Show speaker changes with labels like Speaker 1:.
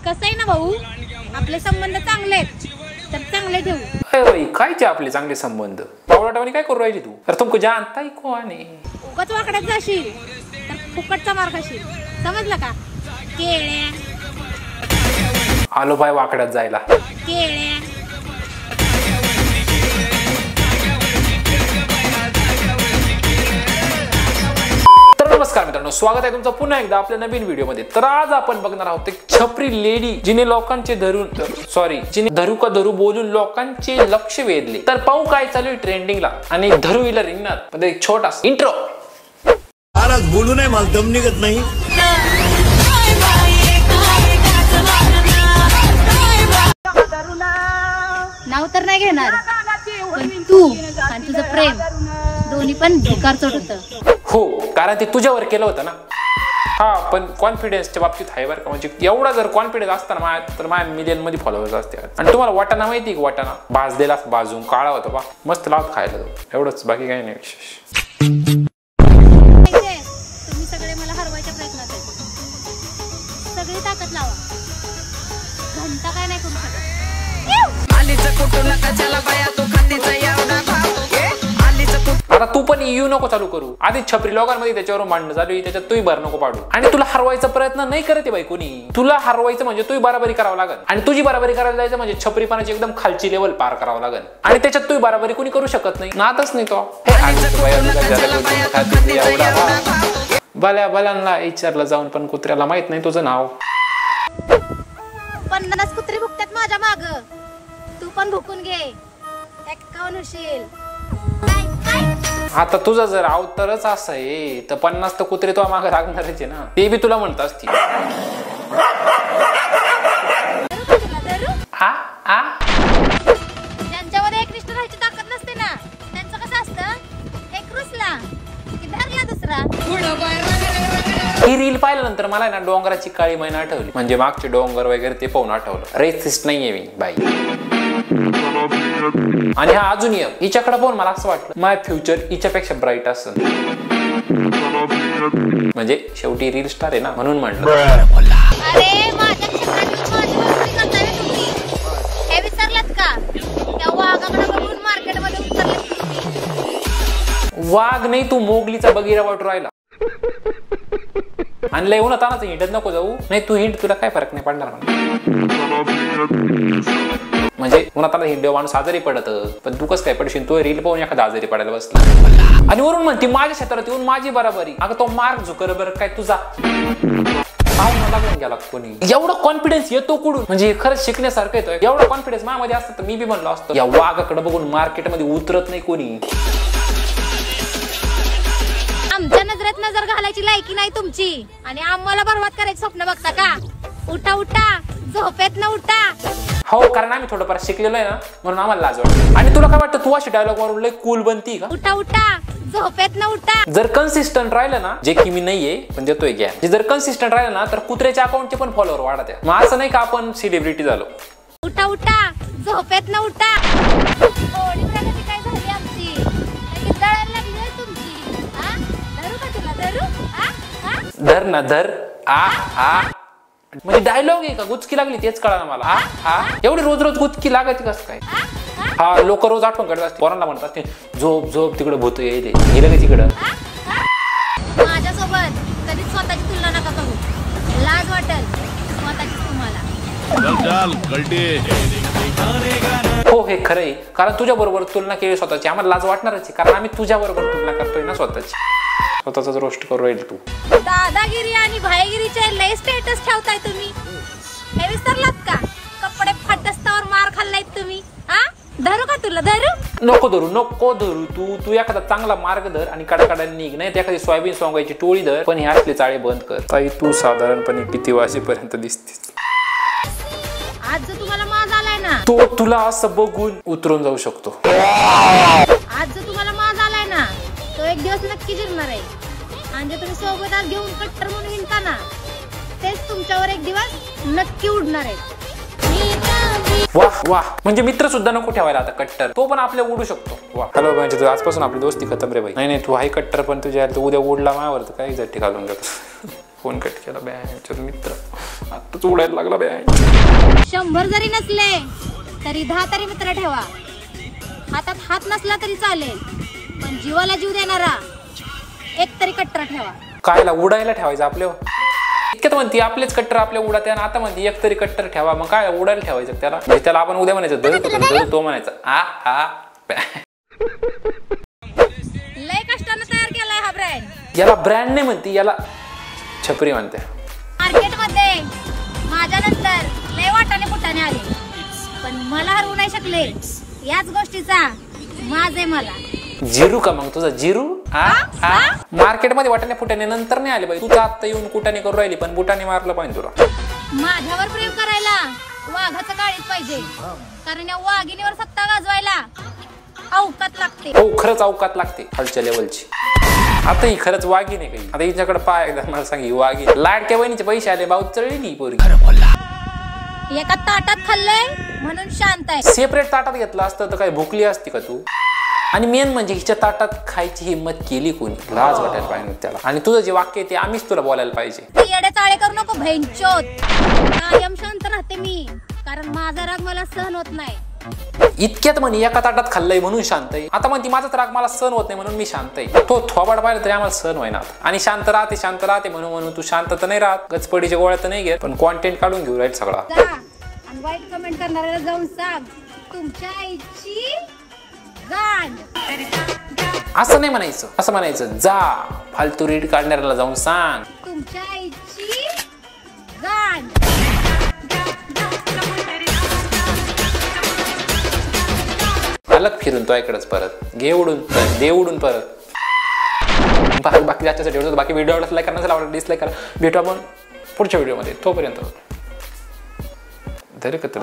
Speaker 1: कसं आहे ना भाऊ, आपले संबंध चांगले आहेत तर चांगले ठेवू.
Speaker 2: अरे भाई कायचे आपले चांगले संबंध? पावलाटावानी काय करू राहिली तू? तर तुमको जानता ही कोण आहे?
Speaker 1: उगाच वाकड्यात जाशील तर फुकटचा मार खाशील, समजलं का? केळ्या
Speaker 2: आलो बाय वाकड्यात जायला.
Speaker 1: केळ्या
Speaker 2: नमस्कार मित्रांनो, स्वागत आहे तुमचं पुन्हा एकदा आपल्या नवीन व्हिडिओ मध्ये. तर आज आपण बघणार आहोत एक छपरी लेडी जिने लोकांचे जिने धरू का धरू बोलून लोकांचे लक्ष वेधले. तर पाहू काय चालू आहे ट्रेंडिंगला आणि धरू हिला रिंगणात मध्ये एक छोटासा इंट्रो.
Speaker 3: आज बोलू नाही, मला दम निघत नाही.
Speaker 1: नाव तर नाही घेणार, पण तू आणि तुझं प्रेम दोन्ही पण भिकारचोट होतं.
Speaker 2: हो, कारण ते तुझ्यावर केलं होतं ना. हा, पण कॉन्फिडन्सच्या बाबतीत आहे बरं का. म्हणजे एवढा जर कॉन्फिडन्स असता ना तर माझ्या मिलियन मध्ये फॉलोअर्स असते. आणि तुम्हाला वाटाणा माहिती का? वाटाणा भाजलेला बाजून काळा होता बा, मस्त लावत खायला. एवढंच, बाकी काही नाही विशेष.
Speaker 1: तुम्ही सगळे मला हरवायच्या प्रयत्नात आहे. सगळी ताकद लावा, घंटा काय नाही करू शकत.
Speaker 2: आता तू पण येऊ नको चालू करू. आधी छपरी लोकांमध्ये त्याच्यावर मांडणं चालू आहे, त्याच्यात तूही भर नको पाडू. आणि तुला हरवायचा प्रयत्न नाही करते बाई कोणी. तुला हरवायचं म्हणजे तूही बराबरी करावं लागेल. आणि तुझी बराबरी करायला जायचं म्हणजे छपरीपणाची एकदम खालची लेवल पार करावं लागेल. आणि त्याच्यात तूही बराबरी कोणी करू शकत नाही. नातच नाही तो. भल्यांना विचारलं जाऊन, पण कुत्र्याला माहित नाही तुझं नाव.
Speaker 1: 50 कुत्री भुकतात माझ्या माग, तू पण भुकून घे. एक्कावन्न होशील.
Speaker 2: आता तुझा जर अवतारच असं आहे तर 50 तर कुत्रे तो मागे लागणारच आहे ना. ते बी तुला म्हणत असतील.
Speaker 1: ज्यांच्यामध्ये एकनिष्ठ राहायची ताकद नसते ना, त्यांचं कसं असतं, एक रुसला की धरला दुसरा.
Speaker 2: ही रील पाहिल्यानंतर मला ना डोंगराची काळी मैना आठवली. म्हणजे मागचे डोंगर वगैरे ते पाहून आठवलं. रेसिस्ट नाहीये मी बाई. आणि हा अजून हिच्याकडे पाहून मला असं वाटलं माय फ्युचर हिच्यापेक्षा ब्राईट असेल. म्हणजे शेवटी रील स्टार आहे ना, म्हणून म्हटलं.
Speaker 1: अरे माझ्या हे विसरलात का? त्या वाघाकडे बघून मार्केटमध्ये उतरले.
Speaker 2: वाघ नाही, तू मोगलीचा बगीरा वाटू राहिला. आणि लय उन्हात तानाच हिंडत नको जाऊ. नाही तू हिंड, तुला काय फरक नाही पडणार. म्हणजे उन्हात हिंडे माणूस आजारी पडत, पण तू कसं काय पडशील? तू रील पाहून एखादा आजारी पडायला बसला. आणि वरून म्हणते माझ्या क्षेत्रात येऊन माझी बराबरी. अगं तो मार्क झुकर काय तुझा लागून गेला कोणी. एवढा कॉन्फिडन्स येतो कुठून? म्हणजे खरंच शिकण्यासारखं येतोय. एवढा कॉन्फिडन्स माझ्यामध्ये असतं तर मी बी म्हणलो असतो या वाघाकडे बघून मार्केटमध्ये उतरत नाही कोणी.
Speaker 1: आमच्या नजरेत नजर घालायची लायकी नाही तुमची. आणि आम्हाला बरबाद करायचं स्वप्न बघता का? उठा उठा, झोपेत न उठा.
Speaker 2: हो, कारण आम्ही थोडंफार शिकलेलो आहे ना, म्हणून आम्हाला लाज वाटते. आणि तुला काय वाटतं तू अशी डायलॉग मारून लय कूल बनती का?
Speaker 1: उठा उठा, झोपेत न उठा.
Speaker 2: जर कन्सिस्टंट राहिलं ना, जे की मी नाहीये पण देतोय घ्या, जर कन्सिस्टंट राहिलं ना तर कुत्र्याच्या अकाउंटचे पण फॉलोअर वाढत. मग असं नाही का आपण सेलिब्रिटी झालो.
Speaker 1: उठा उठा, झोपेत न उठा. थोडी प्रगती काय झाली आमची? दळायला लागली तुमची. धरू का तुला? धरू?
Speaker 2: धर ना धर. म्हणजे डायलॉग आहे का? गुचकी लागली तेच कळा मला. एवढी रोज रोज गुचकी लागायची कसं काय? हा, लोक रोज आठवण करत असते, पोरांना म्हणत असते झोप झोप, तिकडे भूत येते. गेलं का तिकडं?
Speaker 1: माझ्यासोबत कधीच स्वतःची तुलना नका करू. लाज वाटेल स्वतःची तुम्हाला.
Speaker 2: हो, हे खरंय. कारण तुझ्या बरोबर तुलना केली स्वतःची, आम्हाला लाज वाटणारच आहे. कारण आम्ही तुझ्या बरोबर तुलना करतोय ना स्वतःची. स्वतःच रोस्ट करू राहील तू.
Speaker 1: दादागिरी आणि भाईगिरीचे लय स्टेटस ठेवताय तुम्ही. हे विसरलात का? कपडे फाटस्तावर मार खाल्लाय तुम्ही. धरू का तुला? धरू?
Speaker 2: नको धरू, नको धरू. तू एखादा चांगला मार्ग धर आणि कडाकडा निघ. नाही एखादी सोयाबीन सोंगायची टोळी धर, पण हे असले चाळे बंद कर. ताई तू साधारणपणे किती वाजेपर्यंत दिसतेस?
Speaker 1: आज जो तुम्हाला माज आलाय ना,
Speaker 2: तो तुला असं बघून उतरून जाऊ शकतो.
Speaker 1: आज जो तुम्हाला माज आलाय ना, तो एक दिवस नक्की जिरणार आहे. आणि तुम्ही सोबत घेऊन कट्टर म्हणून हिंडता ना, तेच तुमच्यावर एक दिवस नक्की उडणार आहे.
Speaker 2: वाह वाह, म्हणजे मित्र सुद्धा नको ठेवायला आता कट्टर. तो पण आपल्या उडू शकतो. वाह. हॅलो म्हणजे तू आजपासून आपली दोस्ती खतम रे भाई. नाही तू हाय कट्टर, पण तुझ्या उद्या उडला मायावर तर काही जट्टी घालून जातो. फोन कट केला बँच मित्र आताच उडायला लागला बँच.
Speaker 1: 100 जरी नसले तरी 10 तरी मित्र ठेवा. हातात हात नसला तरी चालेल, पण जीवाला जीव देणारा एक तरी कट्टर ठेवा.
Speaker 2: कायला उडायला ठेवायचं आपल्या इतक्यात म्हणती आपलेच कट्टर आपल्या उडा त्या आता म्हणते एक तरी कट्टर ठेवा. मग काय उडायला ठेवायचं त्याला? म्हणजे त्याला आपण उद्या म्हणायचं दर तो म्हणायचा आ.
Speaker 1: लय कष्टाने तयार केलाय हा ब्रँड.
Speaker 2: याला ब्रँड नाही म्हणती, याला छपरी म्हणते.
Speaker 1: मार्केट मध्ये माझ्या नंतर लय वाटाणे फुटाणे आले, पण मला हरवू नाही शकले. याच गोष्टीचा माज आहे मला.
Speaker 2: जिरू का मग तुझा जिरू? मार्केट मध्ये वाटाणे फुटाणे नंतर नाही आले पाहिजे. तू आता येऊन कुटाने करू राहिली, पण बुटाने मारलं पाहिजे तुला.
Speaker 1: माझ्यावर प्रेम करायला वाघाचं काळीच पाहिजे, कारण या वाघिणीवर सत्ता गाजवायला अवकात लागते.
Speaker 2: हो खरंच अवकात लागते खालच्या लेवलची. आता ही खरंच वाघी नाही काही. आता हिच्याकडे पाय एकदा मला सांग, ही वाघी लाडक्या बहिणीचे पैसे आले भाऊ चळली पोरी.
Speaker 1: एका ताटात खाल्लंय म्हणून शांत आहे.
Speaker 2: सेपरेट ताटात घेतलं असतं तर काय भुकली असती का तू? आणि मेन म्हणजे हिच्या ताटात खायची हिंमत केली कोणी? लाज वाटायला पाहिजे त्याला. आणि तुझं जे वाक्य आहे ते आम्हीच तुला बोलायला पाहिजे.
Speaker 1: येडे चाळे करू नको भैंचोद. कायम शांत राहते मी, कारण माझा राग मला सहन होत नाही.
Speaker 2: इतक्यात म्हणे एका ताटात खाल्लंय म्हणून शांत आहे. आता म्हणती माझाच राग मला सहन होत नाही म्हणून मी शांत आहे. तो थोबाड पाहिलं तरी आम्हाला सहन होईना. आणि शांत राहते म्हणून तू शांत तर नाही राहत, गचपडीच्या गोळ्या तर नाही घेत, पण कॉन्टेंट काढून घेऊ राहील सगळा.
Speaker 1: आणि वाईट कमेंट करणाऱ्याला जाऊन सांग तुमच्या आईची गांड.
Speaker 2: असं नाही म्हणायचं, असं म्हणायचं जा फालतू रीड काढणाऱ्याला जाऊन सांग
Speaker 1: तुमच्या आईची गांड.
Speaker 2: अलग फिरून तो इकडेच परत घे उडून दे उडून परत. बाकी जास्तसाठी होतं. बाकी व्हिडिओ आवडला लाईक करा, आवडला डिसलाईक करा. भेटू आपण पुढच्या व्हिडिओमध्ये. तोपर्यंत धर कत्र